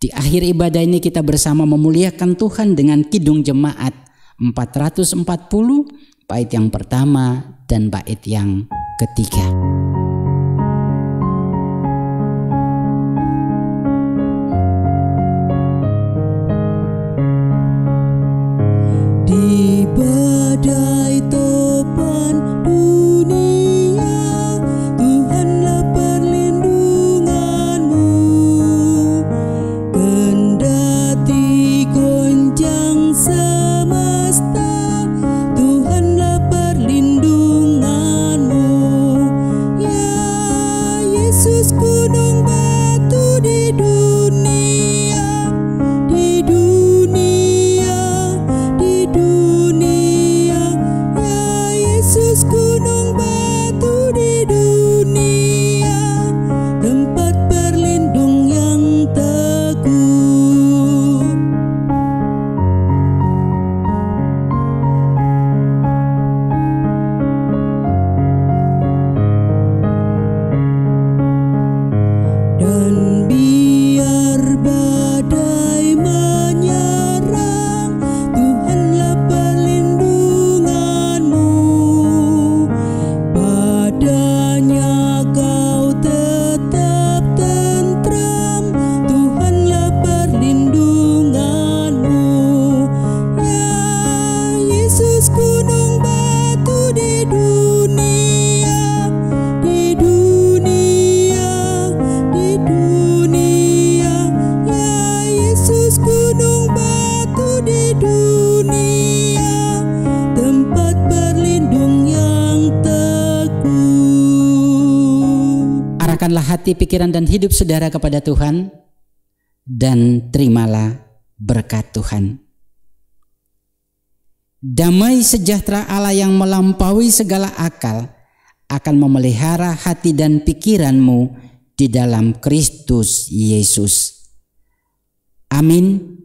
Speaker 2: Di akhir ibadah ini kita bersama memuliakan Tuhan dengan Kidung Jemaat 440, bait yang pertama dan bait yang ketiga.
Speaker 3: Di badai topan dunia, Tuhanlah perlindunganmu. Kendati goncang semesta, Tuhanlah perlindunganmu. Ya
Speaker 2: Arahkanlah hati, pikiran, dan hidup saudara kepada Tuhan, dan terimalah berkat Tuhan. Damai sejahtera Allah yang melampaui segala akal akan memelihara hati dan pikiranmu di dalam Kristus Yesus. Amin.